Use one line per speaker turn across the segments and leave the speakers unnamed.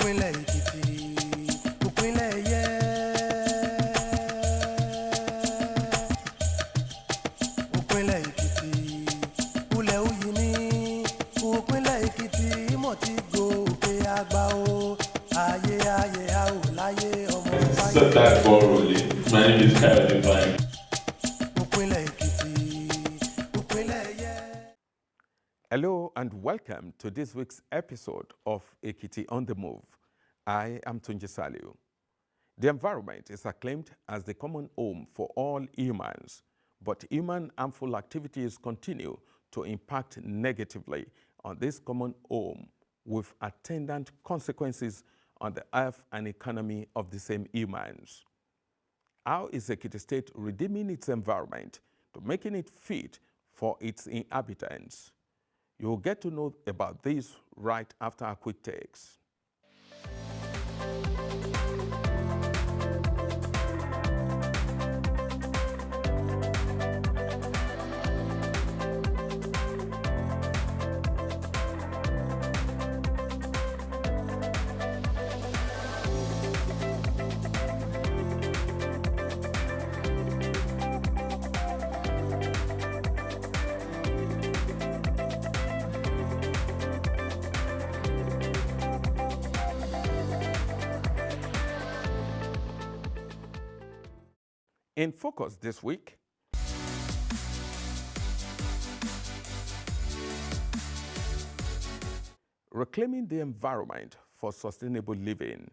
Ìpínlẹ̀ Èkìtì, ìpínlẹ̀ ẹ̀yẹ. Ìpínlẹ̀ Èkìtì, ulẹ̀ òyì ní. Ìpínlẹ̀ Èkìtì, ìmọ̀ ti gòkè àgbà o. Ayé ayé a ò láyé ọmọ fáyé.
Set that ball rolling. My name is Kyle Divine.
Ìpínlẹ̀ Èkìtì, ìpínlẹ̀ ẹ̀yẹ.
Hello and welcome to this week's episode of Ekiti on the Move. I am Tunji Saliu. The environment is acclaimed as the common home for all humans, but human harmful activities continue to impact negatively on this common home with attendant consequences on the health and economy of the same humans. How is Ekiti State redeeming its environment to making it fit for its inhabitants? You'll get to know about this right after our quick takes. In focus this week, reclaiming the environment for sustainable living.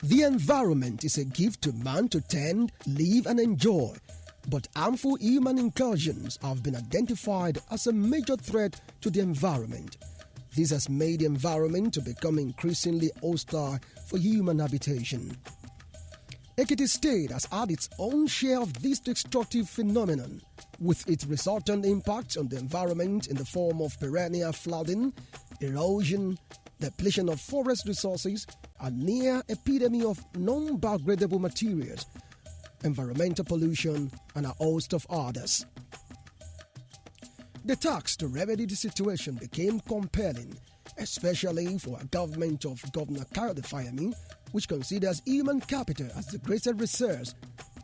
The environment is a gift to man to tend, live and enjoy, but harmful human incursions have been identified as a major threat to the environment. This has made the environment to become increasingly hostile for human habitation. Ekiti State has had its own share of this destructive phenomenon, with its resultant impact on the environment in the form of perennial flooding, erosion, depletion of forest resources, a near epidemic of non-biodegradable materials, environmental pollution, and a host of others. The task to remedy the situation became compelling, especially for a government of Governor Ekiti, which considers human capital as the greatest resource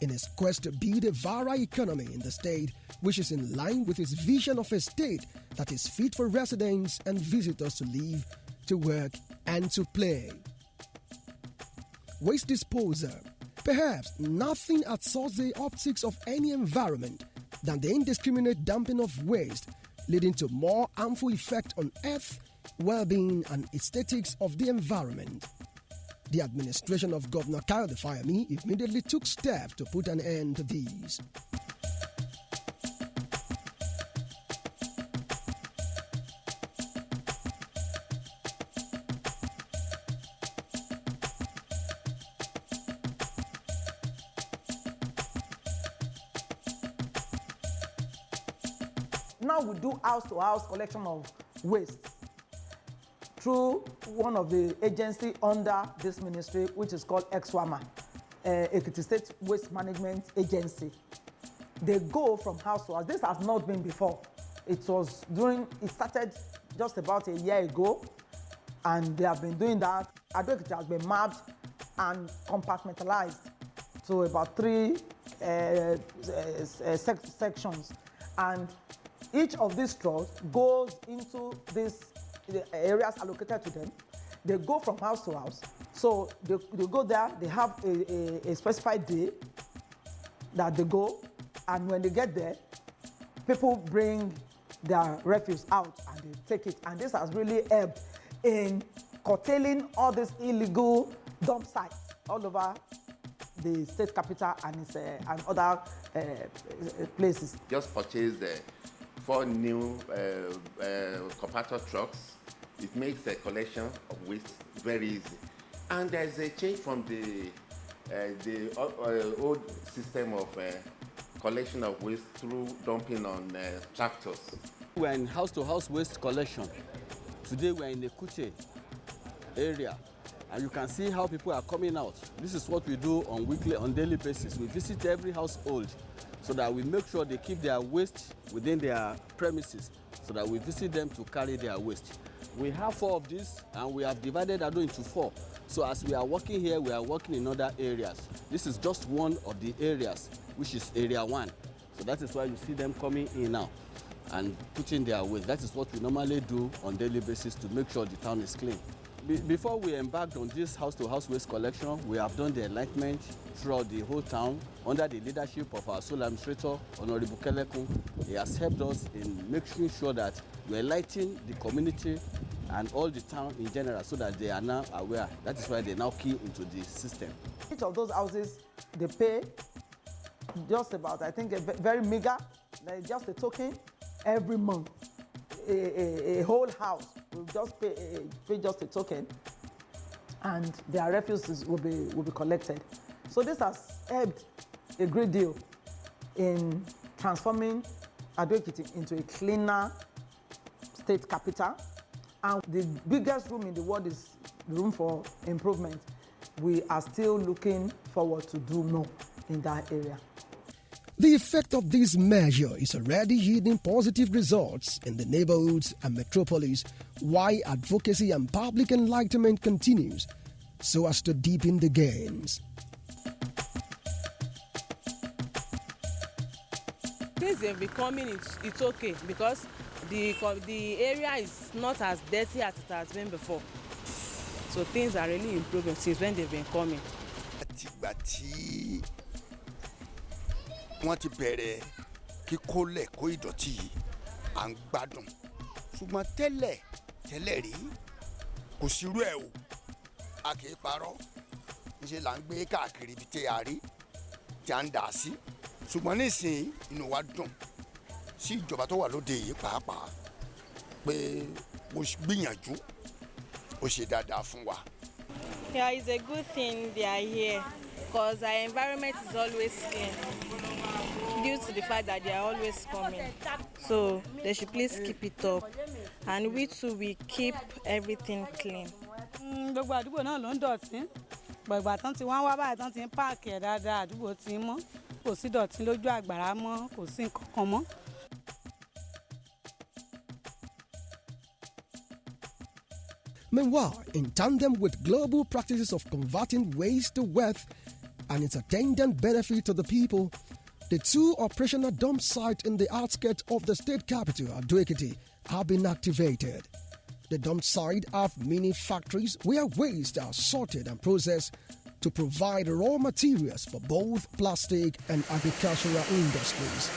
in its quest to build a viral economy in the state, which is in line with its vision of a state that is fit for residents and visitors to live, to work, and to play. Waste disposal. Perhaps nothing outsources the optics of any environment than the indiscriminate dumping of waste, leading to more harmful effect on health, well-being and aesthetics of the environment. The administration of Governor Ekiti immediately took steps to put an end to these.
Now we do house-to-house collection of waste through one of the agency under this ministry, which is called EXWAMA, Ekiti State Waste Management Agency. They go from house to house. This has not been before. It started just about a year ago, and they have been doing that. Ekiti has been mapped and compartmentalized to about 3 sections, and each of these trucks goes into these areas allocated to them. They go from house to house. So they go there, they have a specified day that they go, and when they get there, people bring their refuse out and they take it. And this has really helped in curtailing all these illegal dump sites all over the state capital and other places.
Just purchased 4 new compactor trucks. It makes a collection of waste very easy. And there's a change from the old system of collection of waste through dumping on tractors.
We're in house-to-house waste collection. Today we're in the Kute area, And you can see how people are coming out. This is what we do on daily basis. We visit every household so that we make sure they keep their waste within their premises, so that we visit them to carry their waste. We have 4 of these, and we have divided Ado into 4. So as we are working here, we are working in other areas. This is just one of the areas, which is area 1. So that is why you see them coming in now and putting their waste. That is what we normally do on daily basis to make sure the town is clean. Before we embarked on this house-to-house waste collection, we have done the enlightenment throughout the whole town under the leadership of our sole administrator, Honorable Kelekun. He has helped us in making sure that we enlighten the community and all the town in general so that they are now aware. That is why they now key into the system.
Each of those houses, they pay just about, I think, a very meager, like just a token every month. A whole house will just pay just a token, and their refuses will be collected. So this has helped a great deal in transforming Ado Ekiti into a cleaner state capital. And the biggest room in the world is room for improvement. We are still looking forward to do more in that area.
The effect of this measure is already yielding positive results in the neighborhoods and metropolis, while advocacy and public enlightenment continues so as to deepen the gains.
Since they've been coming, it's okay because the area is not as dirty as it has been before. So things are really improving since when they've been coming.
Wọ́n ti bẹ̀rẹ̀ kíkólẹ̀ kó ìdọ̀tí yìí à ń gbádùn ṣùgbọ́n tẹ́lẹ̀ rí kò sírú ẹ̀ o a kì í parọ́ níṣẹ́ là ń gbé káàkiri ibi tí a rí tí a ń dà sí ṣùgbọ́n nísìnyí inú wa dùn sí ìjọba tó wà lóde yìí pàápàá pé mo gbìyànjú ó ṣe dáadáa fún wa.
Yeah, it's a good thing they are here because our environment is always clean due to the fact that they are always coming. So they should please keep it up, and we too we keep everything clean.
Gbogbo àdúgbò náà ló ń dọ̀tí. Gbogbo àtàn tí wọ́n wá báyìí tán ti ń páàkì ẹ̀ dáadáa àdúgbò tí ń mọ́. Kò sí dọ̀tí lójú àgbàrá mọ́, kò sí nǹkan kan mọ́.
Meanwhile, in tandem with global practices of converting waste to wealth and its attendant benefit to the people, the 2 operational dump sites in the outskirts of the state capital, Ado Ekiti, have been activated. The dump site have mini factories where waste are sorted and processed to provide raw materials for both plastic and agricultural industries.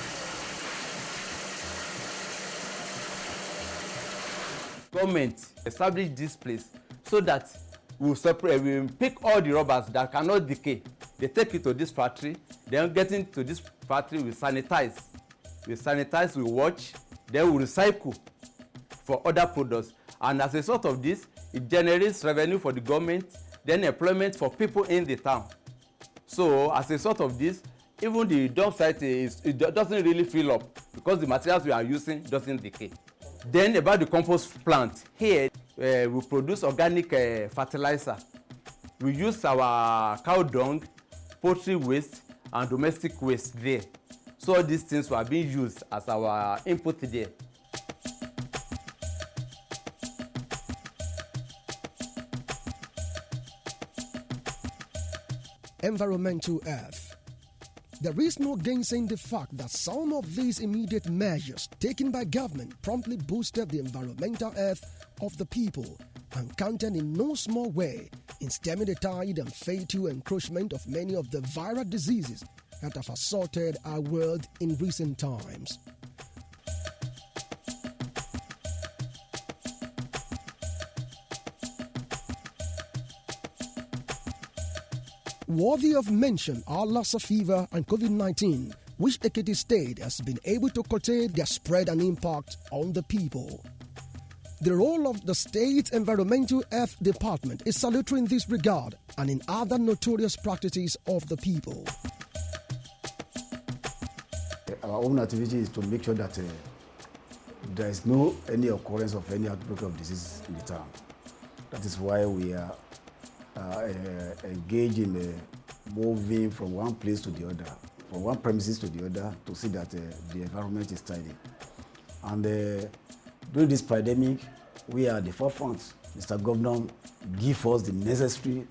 Government established this place so that we pick all the rubbers that cannot decay. They take it to this factory, then getting to this factory we sanitize. We watch, then we recycle for other products. And as a result of this, it generates revenue for the government, then employment for people in the town. So as a result of this, even the dump site it doesn't really fill up because the materials we are using doesn't decay. Then about the compost plant, here we produce organic fertilizer. We use our cow dung, poultry waste and domestic waste there. So all these things were being used as our input there.
Environmental earth. There is no gainsaying the fact that some of these immediate measures taken by government promptly boosted the environmental health of the people and counted in no small way in stemming the tide and fatal encroachment of many of the viral diseases that have assaulted our world in recent times. Worthy of mention are Lassa fever and COVID-19, which Ekiti State has been able to curtail their spread and impact on the people. The role of the state's Environmental Health Department is salutary in this regard and in other notorious practices of the people.
Our own activity is to make sure that there is no any occurrence of any outbreak of disease in the town. That is why we are engage in moving from one place to the other, from one premises to the other, to see that the environment is tidy. And during this pandemic, we are at the forefront. Mr. Governor give us the necessary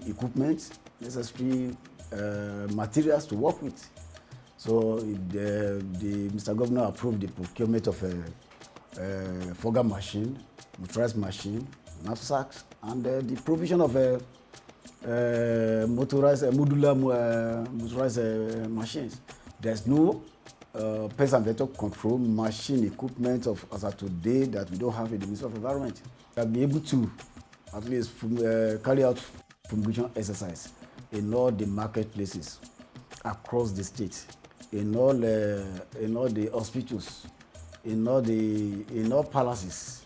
equipment, necessary materials to work with. So Mr. Governor approved the procurement of a fogger machine, motorized machine, knapsacks, and the provision of modular motorized machines. There's no pest and vector control machine equipment as of today that we don't have in the Ministry of Environment. We'll be able to at least carry out fumigation exercise in all the marketplaces across the state, in all the hospitals, in all palaces.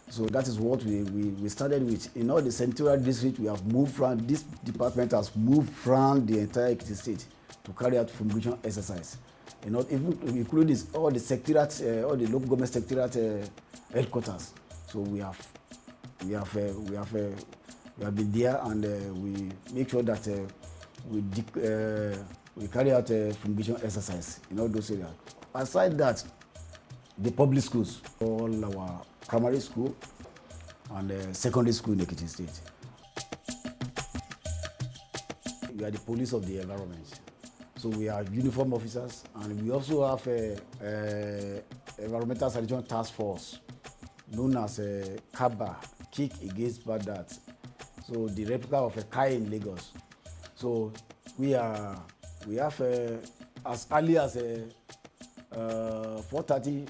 So that is what we started with. In all the central district, we have moved from, this department has moved from the entire Ekiti state to carry out fumigation exercise. Even including all the secretariat, all the local government secretariat headquarters. So we have been there, and we make sure that we carry out fumigation exercise in all those areas. Aside that, the public schools, all our primary school and secondary school in Ekiti State. We are the police of the environment. So we are uniform officers, and we also have a environmental sanitation task force known as KABA, Kick Against Bad Acts. So the replica of a KAI in Lagos. So we have as early as 4:30,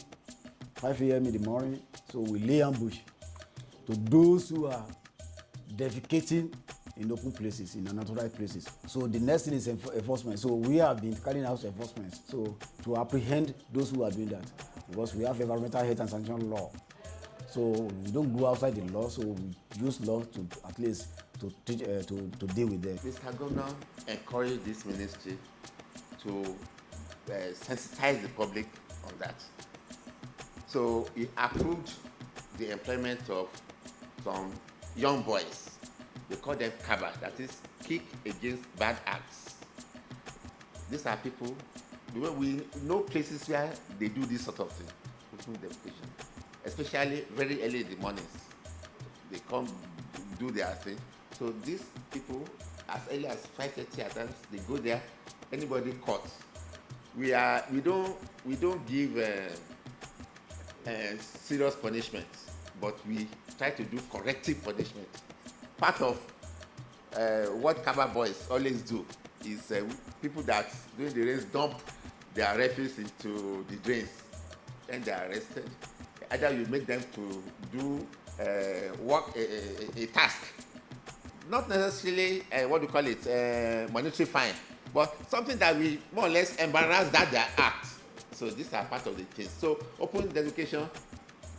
5 a.m. in the morning. So we lay ambush to those who are defecating in open places, in unauthorized places. So the next thing is enforcement. So we have been carrying out enforcement. So to apprehend those who are doing that, because we have environmental health and sanitation law. So we don't go outside the law. So we use law to at least to deal with them.
Mr. Governor encouraged this ministry to sensitize the public on that. So he approved the employment of some young boys. They call them KABA, that is Kick Against Bad Acts. These are people, we know places where they do this sort of thing, especially very early in the mornings. They come do their thing. So these people, as early as 5:30 at times, they go there. Anybody caught, we don't give serious punishment, but we try to do corrective punishment. Part of what KABA boys always do is people that during the rains dump their refuse into the drains, then they are arrested. Either you make them to do work a task, not necessarily monetary fine, but something that we more or less embarrass that they act. So these are part of the case. So open education,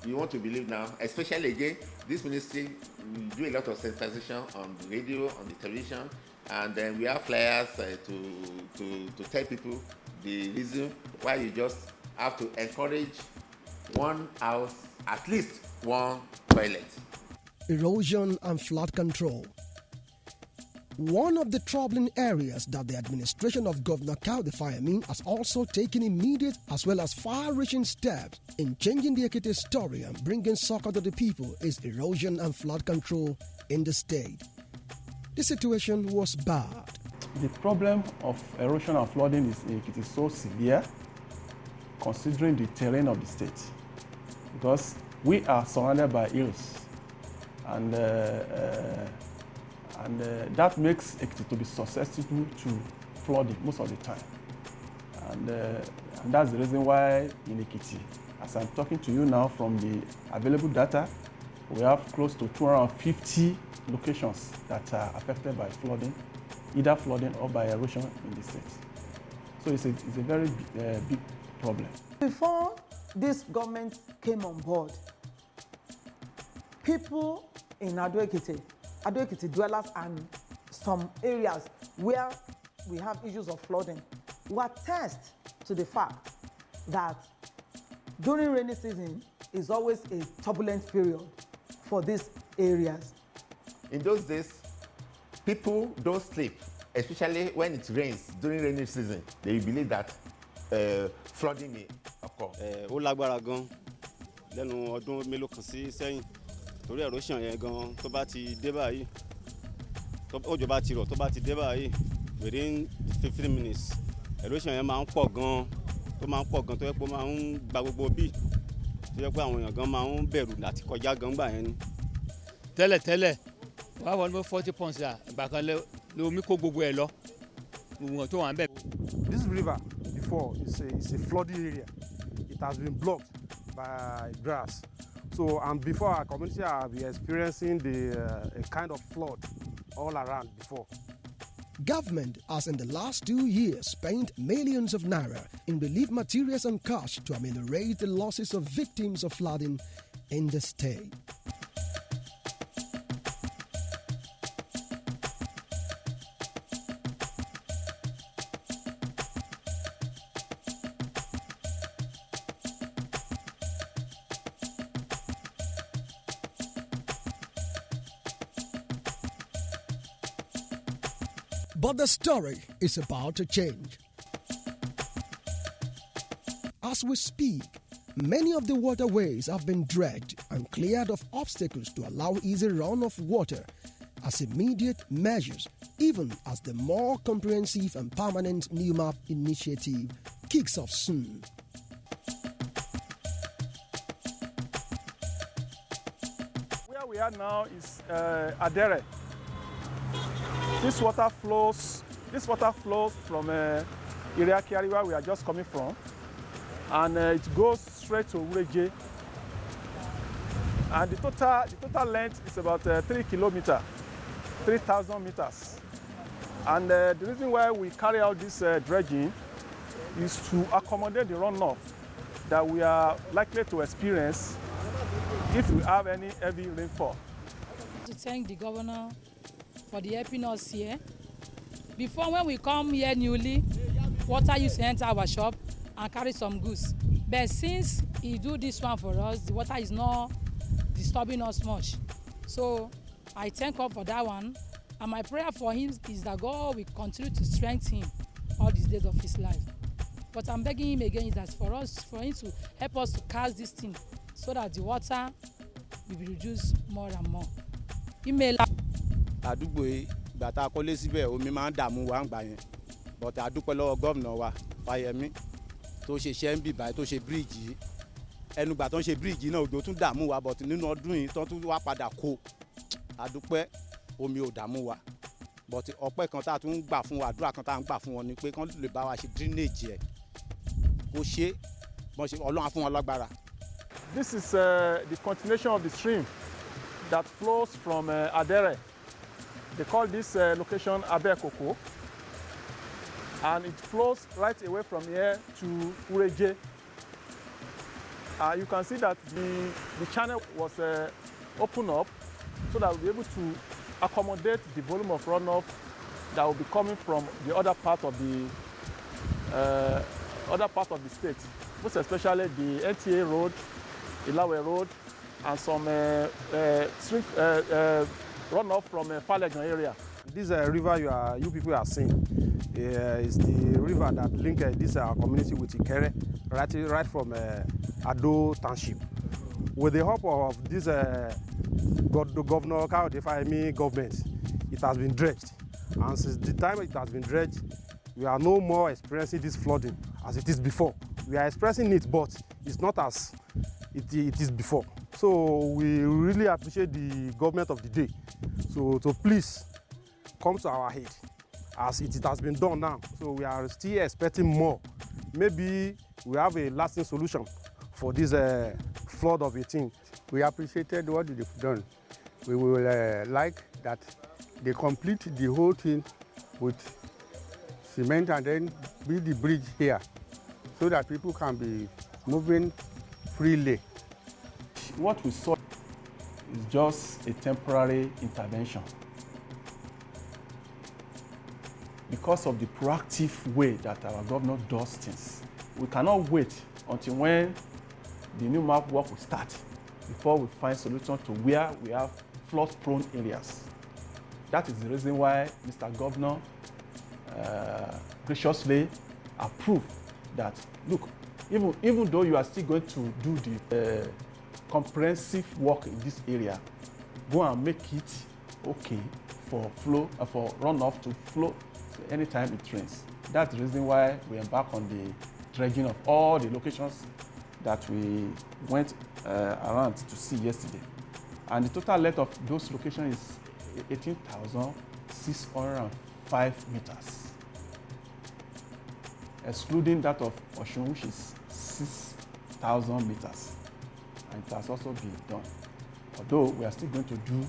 we want to believe now, especially again, this ministry will do a lot of sensitization on the radio, on the television, and then we have flyers to tell people the reason why you just have to encourage one house, at least one toilet.
Erosion and flood control. One of the troubling areas that the administration of Governor Kaudi Fayemi has also taken immediate as well as far-reaching steps in changing the Ekiti story and bringing succor to the people is erosion and flood control in the state. The situation was bad.
The problem of erosion and flooding in Ekiti is so severe considering the terrain of the state, because we are surrounded by hills, and that makes Ekiti to be susceptible to flooding most of the time. And that's the reason why in Ekiti, as I'm talking to you now from the available data, we have close to 250 locations that are affected by flooding, either flooding or by erosion in the state. So it's a very big problem.
Before this government came on board, people in Ado Ekiti dwellers and some areas where we have issues of flooding will attest to the fact that during rainy season is always a turbulent period for these areas.
In those days, people don't sleep, especially when it rains during rainy season. They believe that flooding may occur.
Ó lágbára gan lẹ́nu ọdún mélòó kan sí sẹ́yìn torí erosion yẹn gan tó bá ti dé báyìí òjò bá ti rọ̀ tó bá ti dé báyìí within 15 minutes erosion yẹn máa ń pọ̀ gan tó yẹ pé ó máa ń gba gbogbo bíi tó yẹ pé àwọn èèyàn gan máa ń bẹ̀rù láti kọjá gan gbà yẹn ni.
tẹ́lẹ̀tẹ́lẹ̀ wàá wọ́n ní 40 pounds à ìgbà kan lé omi kó gbogbo ẹ̀ lọ gbogbo tó wà ń bẹ̀.
This river before is a flooded area. It has been blocked by grass. So, and before our community have been experiencing a kind of flood all around before.
Government has in the last 2 years spent millions of naira in relief materials and cash to ameliorate the losses of victims of flooding in the state. But the story is about to change. As we speak, many of the waterways have been dredged and cleared of obstacles to allow easy run of water as immediate measures, even as the more comprehensive and permanent New Map initiative kicks off soon.
Where we are now is Adere. This water flows from Iriakiari, where we are just coming from, and it goes straight to Ureje. And the total length is about 3 kilometers, 3,000 meters. And the reason why we carry out this dredging is to accommodate the runoff that we are likely to experience if we have any heavy rainfall.
To thank the governor for the helping us here. Before, when we come here newly, water used to enter our shop and carry some goods. But since he do this one for us, the water is not disturbing us much. So I thank God for that one. And my prayer for him is that God will continue to strengthen him all these days of his life. But I'm begging him again is that for him to help us to cast this thing so that the water will be reduced more and more.
Àdúgbò ìgbà tá a kọ́lé síbẹ̀ omi máa ń dààmú wa ń gbà yẹn but àdúpẹ́ lọ́wọ́ gómìnà wa Fáyẹmí tó ṣe iṣẹ́ ń bì báyìí tó ṣe bíríìjì yìí ẹnugbà tó ń ṣe bíríìjì náà òjò tún dààmú wa but nínú ọdún yìí tó tún wá padà kó àdúpẹ́ omi ò dààmú wa but ọpẹ́ kan tá a tún gbà fún wa àdúrà kan tá a ń gbà fún wọn ni pé kán lè bá wa ṣe drainage ẹ̀ kó ṣe Ọlọ́run á fún wọn lágbára.
This is the continuation of the stream that flows from Adere. They call this location Abekoko, and it flows right away from here to Ureje. You can see that the channel was opened up so that we'll be able to accommodate the volume of runoff that will be coming from the other part of the state, most especially the NTA road, Ilawe road, and some runoff from Falegan area.
This river you people are seeing is the river that links this community with Ikere, right from Ado Township. With the help of this Governor Ekiti government, it has been dredged. And since the time it has been dredged, we are no more experiencing this flooding as it is before. We are experiencing it, but it's not as it is before. So we really appreciate the government of the day. So please come to our aid as it has been done now. So we are still expecting more. Maybe we have a lasting solution for this flood of 18.
We appreciated what they've done. We will like that they complete the whole thing with cement and then build the bridge here so that people can be moving freely.
What we saw is just a temporary intervention because of the proactive way that our governor does things. We cannot wait until when the new map work will start before we find solution to where we have flood-prone areas. That is the reason why Mr. Governor graciously approved that, look, even though you are still going to do the comprehensive work in this area, go and make it okay for runoff to flow anytime it rains. That's the reason why we embark on the dredging of all the locations that we went around to see yesterday. And the total length of those locations is 18,605 meters, excluding that of Osun, which is 6,000 meters. And it has also been done. Although we are still going to do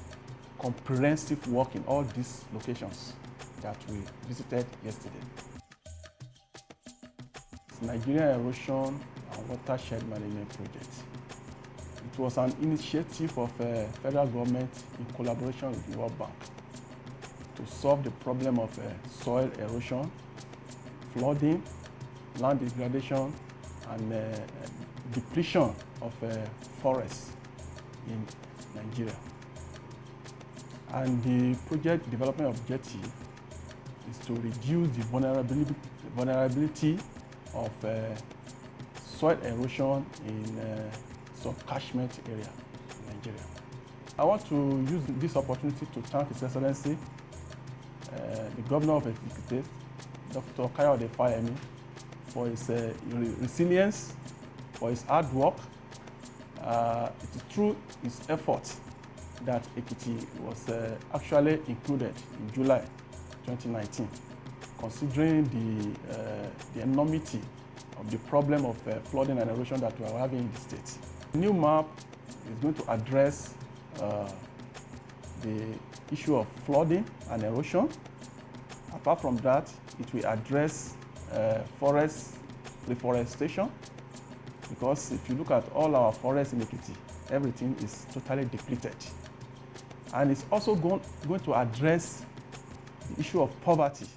comprehensive work in all these locations that we visited yesterday. It's Nigerian Erosion and Watershed Management Project. It was an initiative of federal government in collaboration with the World Bank to solve the problem of soil erosion, flooding, land degradation, and depletion of forests in Nigeria. And the project development objective is to reduce the vulnerability of soil erosion in some catchment area in Nigeria. I want to use this opportunity to thank His Excellency, the Governor of Ekiti State, Dr. Kayode Fayemi, for his resilience, for his hard work. It is through his efforts that Ekiti was actually included in July 2019, considering the enormity of the problem of flooding and erosion that we are having in the state. The new map is going to address the issue of flooding and erosion. Apart from that, it will address forest reforestation, because if you look at all our forests in Ekiti, everything is totally depleted. And it's also going to address the issue of poverty,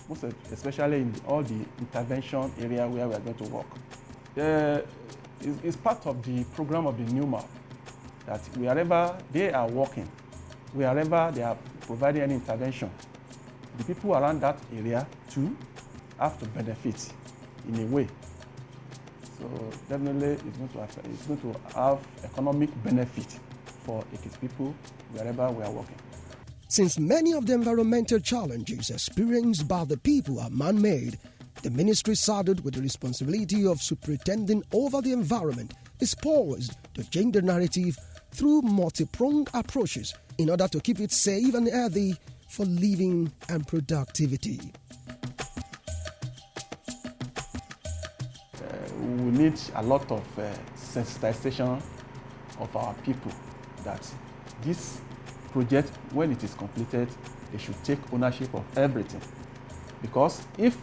most especially in all the intervention area where we are going to work. It's part of the program of the new map that wherever they are working, wherever they are providing any intervention, the people around that area too have to benefit in a way. So definitely it's going to have economic benefit for Ekiti people wherever we are working.
Since many of the environmental challenges experienced by the people are man-made, the ministry saddled with the responsibility of superintending over the environment is poised to change the narrative through multi-pronged approaches in order to keep it safe and healthy for living and productivity.
We need a lot of sensitization of our people that this project, when it is completed, they should take ownership of everything. Because if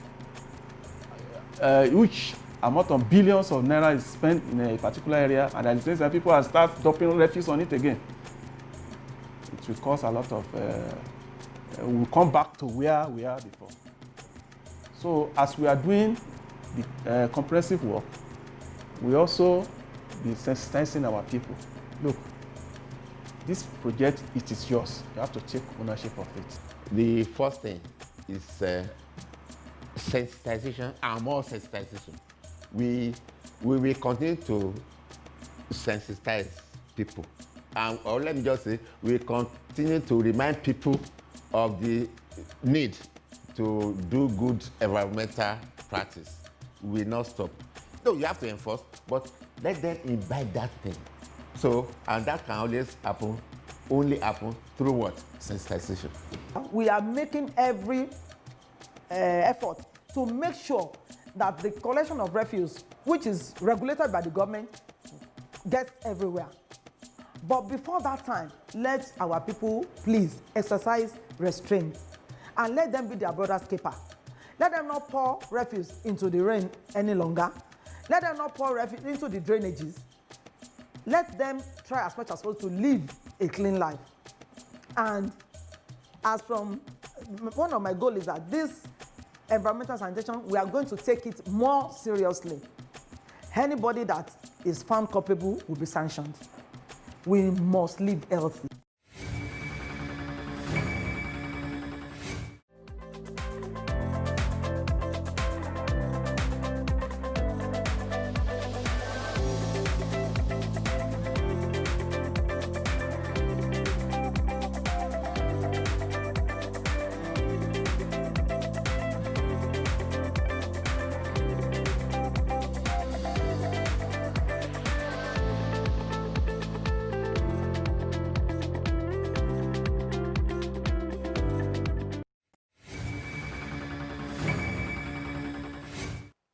huge amount of billions of naira is spent in a particular area and at the same time people are start dumping refuse on it again, it will cause a lot of, we'll come back to where we are before. So as we are doing the comprehensive work, we also be sensitizing our people. Look, this project, it is yours. You have to take ownership of it.
The first thing is sensitization and more sensitization. We will continue to sensitize people. And or let me just say, we continue to remind people of the need to do good environmental practice. We will not stop. No, you have to enforce, but let them imbibe that thing. So, and that can always happen, only happen through what? Sensitization.
We are making every effort to make sure that the collection of refuse, which is regulated by the government, gets everywhere. But before that time, let our people please exercise restraint and let them be their brother's keeper. Let them not pour refuse into the rain any longer. Let them not pour refuse into the drainages. Let them try as much as possible to live a clean life. And as from one of my goals is that this environmental sanitation, we are going to take it more seriously. Anybody that is found culpable will be sanctioned. we must live healthy.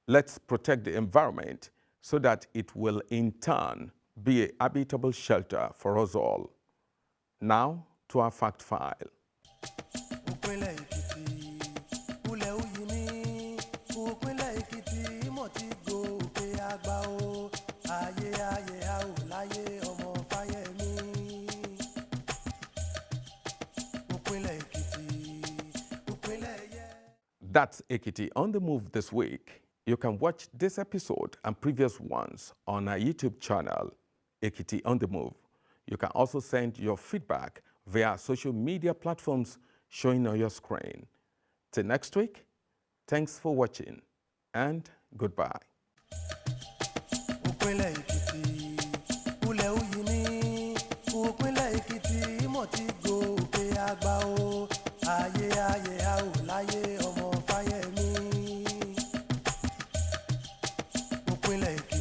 Let's protect the environment so that it will in turn be a habitable shelter for us all. Now to our fact file.
Ìpínlẹ̀ Èkìtì, ulẹ̀ òyì ní, ìpínlẹ̀ Èkìtì, ìmọ̀ tí gòkè àgbà o, ayé ayé a ò láyé ọmọ Fáyẹmí. Ìpínlẹ̀ Èkìtì, ìpínlẹ̀ yẹ.
That's Ekiti on the Move this week. You can watch this episode and previous ones on our YouTube channel, Ekiti on the Move. You can also send your feedback via social media platforms showing on your screen. Till next week, thanks for watching and goodbye.
Ìpínlẹ̀ Èkìtì, ulẹ̀ òyì ní, ìpínlẹ̀ Èkìtì, ìmọ̀ tí gòkè àgbà o, ayé ayé a ò láyé ọmọ Fáyẹmí. Ìpínlẹ̀ Èkìtì.